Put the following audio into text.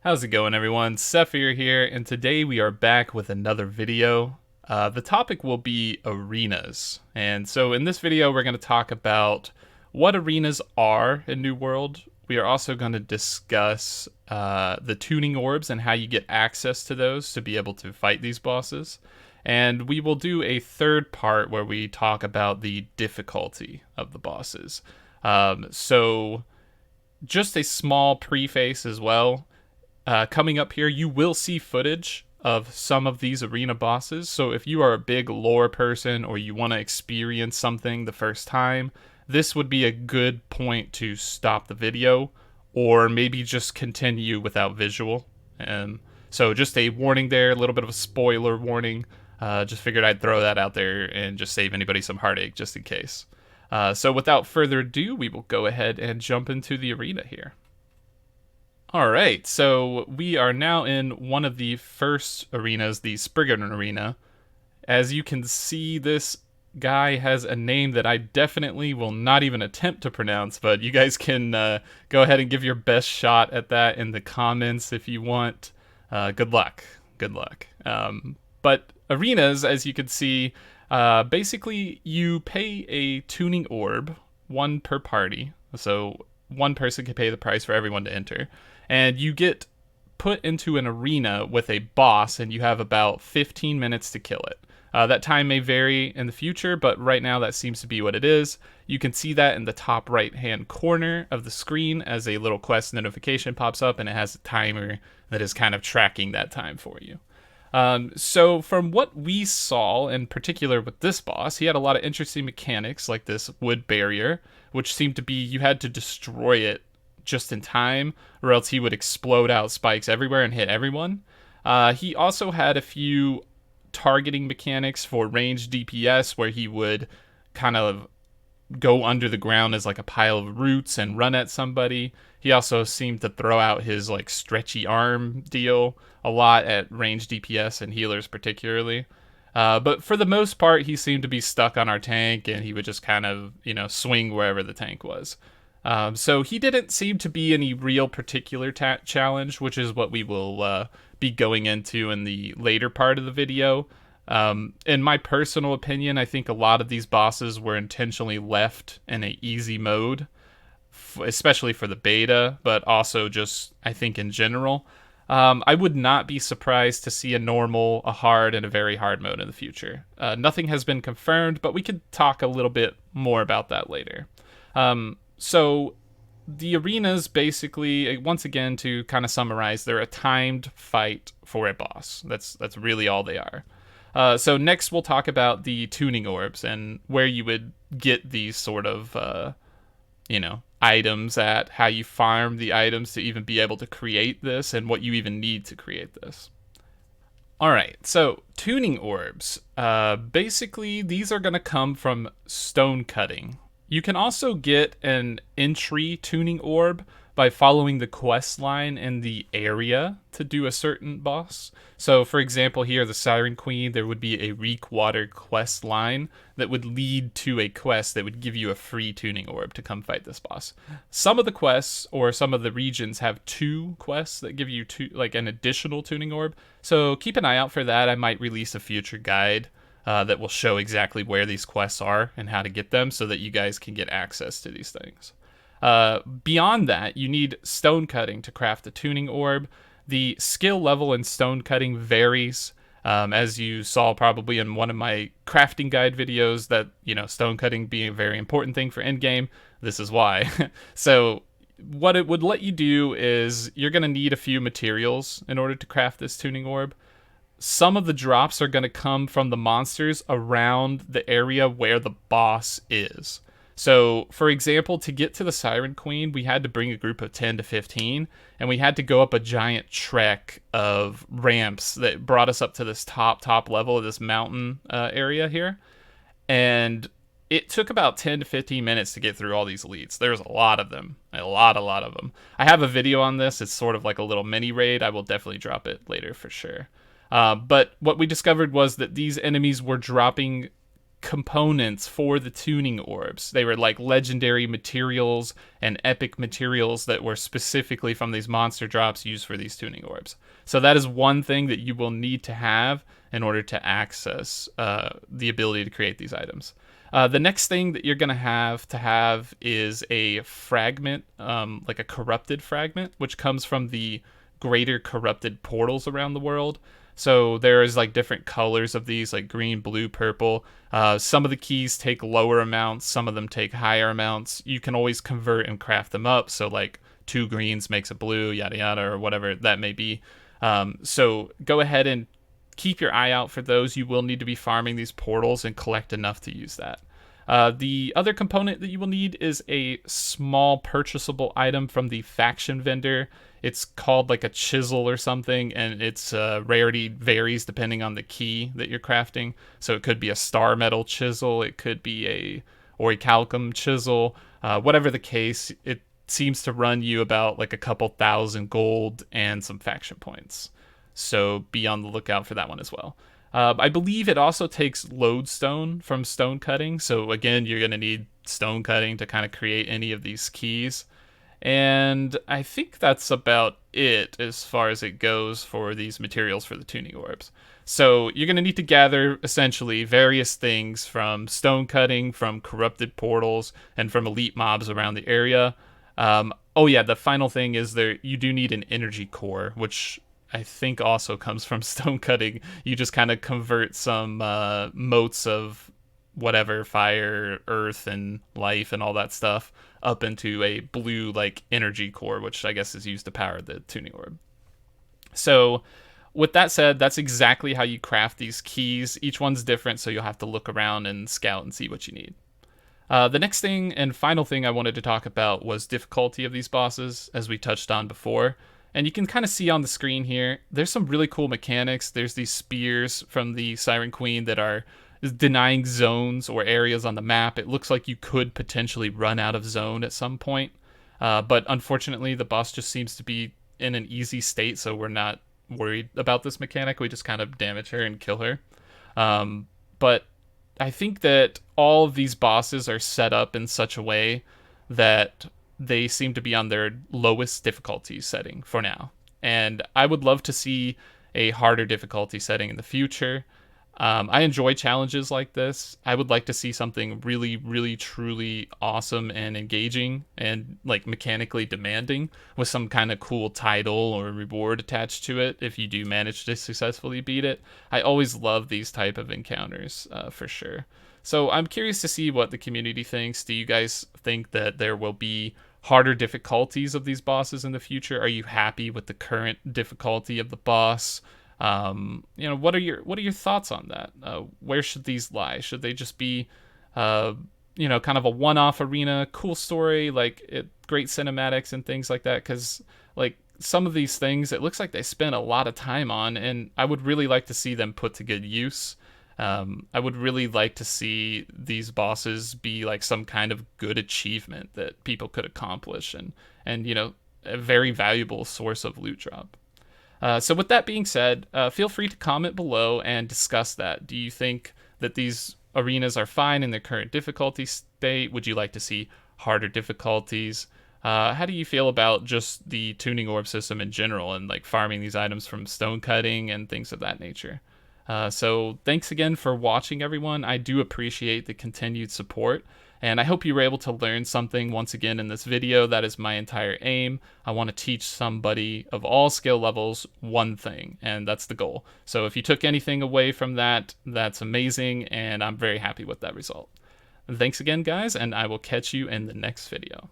How's it going, everyone? Sethphir here, and today we are back with another video. The topic will be arenas. And so in this video, we're going to talk about what arenas are in New World. We are also going to discuss the Tuning Orbs and how you get access to those to be able to fight these bosses. And we will do a third part where we talk about the difficulty of the bosses. So just a small preface as well. Coming up here, you will see footage of some of these arena bosses. So if you are a big lore person or you want to experience something the first time, this would be a good point to stop the video or maybe just continue without visual. So just a warning there, a little bit of a spoiler warning. Just figured I'd throw that out there and just save anybody some heartache just in case. So without further ado, we will go ahead and jump into the arena here. Alright, so we are now in one of the first arenas, the Spriggan Arena. As you can see, this guy has a name that I definitely will not even attempt to pronounce, but you guys can go ahead and give your best shot at that in the comments if you want. Good luck. Good luck. But arenas, as you can see, basically you pay a tuning orb, one per party, so one person can pay the price for everyone to enter. And you get put into an arena with a boss, and you have about 15 minutes to kill it. That time may vary in the future, but right now that seems to be what it is. You can see that in the top right-hand corner of the screen as a little quest notification pops up, and it has a timer that is kind of tracking that time for you. So from what we saw, in particular with this boss, he had a lot of interesting mechanics, like this wood barrier, which seemed to be you had to destroy it just in time, or else he would explode out spikes everywhere and hit everyone. He also had a few targeting mechanics for ranged DPS, where he would kind of go under the ground as like a pile of roots and run at somebody. He also seemed to throw out his like stretchy arm deal a lot at ranged DPS and healers particularly. But for the most part, he seemed to be stuck on our tank, and he would just kind of, swing wherever the tank was. So he didn't seem to be any real particular challenge, which is what we will be going into in the later part of the video. In my personal opinion, I think a lot of these bosses were intentionally left in an easy mode, especially for the beta, but also just, I think, in general. I would not be surprised to see a normal, a hard, and a very hard mode in the future. Nothing has been confirmed, but we could talk a little bit more about that later. So the arenas basically, once again, to kind of summarize, they're a timed fight for a boss. That's really all they are. So next we'll talk about the tuning orbs and where you would get these sort of, items at, how you farm the items to even be able to create this, and what you even need to create this. Alright, so tuning orbs. Basically, these are going to come from stone cutting. You can also get an entry tuning orb by following the quest line in the area to do a certain boss. So for example, here, the Siren Queen, there would be a Reek Water quest line that would lead to a quest that would give you a free tuning orb to come fight this boss. Some of the quests or some of the regions have two quests that give you an additional tuning orb. So keep an eye out for that. I might release a future guide that will show exactly where these quests are and how to get them, so that you guys can get access to these things. Beyond that, you need stone cutting to craft the tuning orb. The skill level in stone cutting varies, as you saw probably in one of my crafting guide videos, that stone cutting being a very important thing for Endgame. This is why. So what it would let you do is you're going to need a few materials in order to craft this tuning orb. Some of the drops are going to come from the monsters around the area where the boss is. So, for example, to get to the Siren Queen, we had to bring a group of 10 to 15, and we had to go up a giant trek of ramps that brought us up to this top level of this mountain area here. And it took about 10 to 15 minutes to get through all these elites. There's a lot of them. A lot of them. I have a video on this. It's sort of like a little mini raid. I will definitely drop it later for sure. But what we discovered was that these enemies were dropping components for the tuning orbs. They were like legendary materials and epic materials that were specifically from these monster drops used for these tuning orbs. So that is one thing that you will need to have in order to access the ability to create these items. The next thing that you're going to have is a fragment, like a corrupted fragment, which comes from the greater corrupted portals around the world. So there's like different colors of these, like green, blue, purple. Some of the keys take lower amounts, some of them take higher amounts. You can always convert and craft them up. So like 2 greens makes a blue, yada yada, or whatever that may be. So go ahead and keep your eye out for those. You will need to be farming these portals and collect enough to use that. The other component that you will need is a small purchasable item from the faction vendor. It's called like a chisel or something, and its rarity varies depending on the key that you're crafting. So it could be a star metal chisel, it could be a orichalcum chisel, whatever the case. It seems to run you about like a couple thousand gold and some faction points. So be on the lookout for that one as well. I believe it also takes lodestone from stone cutting. So again, you're going to need stone cutting to kind of create any of these keys. And I think that's about it as far as it goes for these materials for the tuning orbs. So you're going to need to gather essentially various things from stone cutting, from corrupted portals, and from elite mobs around the area. Oh yeah, the final thing is you do need an energy core, which I think also comes from stone cutting. You just kind of convert some motes of whatever, fire, earth, and life, and all that stuff up into a blue like energy core, which I guess is used to power the tuning orb. So with that said, that's exactly how you craft these keys. Each one's different, so you'll have to look around and scout and see what you need. The next thing and final thing I wanted to talk about was difficulty of these bosses, as we touched on before. And you can kind of see on the screen here, there's some really cool mechanics. There's these spears from the Siren Queen that are denying zones or areas on the map. It looks like you could potentially run out of zone at some point. But unfortunately, the boss just seems to be in an easy state, so we're not worried about this mechanic. We just kind of damage her and kill her. But I think that all of these bosses are set up in such a way that they seem to be on their lowest difficulty setting for now. And I would love to see a harder difficulty setting in the future. I enjoy challenges like this. I would like to see something really, really, truly awesome and engaging and like mechanically demanding with some kind of cool title or reward attached to it if you do manage to successfully beat it. I always love these type of encounters for sure. So I'm curious to see what the community thinks. Do you guys think that there will be harder difficulties of these bosses in the future? Are you happy with the current difficulty of the boss? What are your thoughts on that? Where should these lie? Should they just be, kind of a one-off arena, cool story, great cinematics and things like that? Because like some of these things, it looks like they spent a lot of time on, and I would really like to see them put to good use. I would really like to see these bosses be like some kind of good achievement that people could accomplish, and a very valuable source of loot drop. So with that being said, feel free to comment below and discuss that. Do you think that these arenas are fine in their current difficulty state? Would you like to see harder difficulties? How do you feel about just the tuning orb system in general and like farming these items from stone cutting and things of that nature? So thanks again for watching, everyone. I do appreciate the continued support, and I hope you were able to learn something once again in this video. That is my entire aim. I want to teach somebody of all skill levels one thing, and that's the goal. So if you took anything away from that, that's amazing, and I'm very happy with that result. Thanks again, guys, and I will catch you in the next video.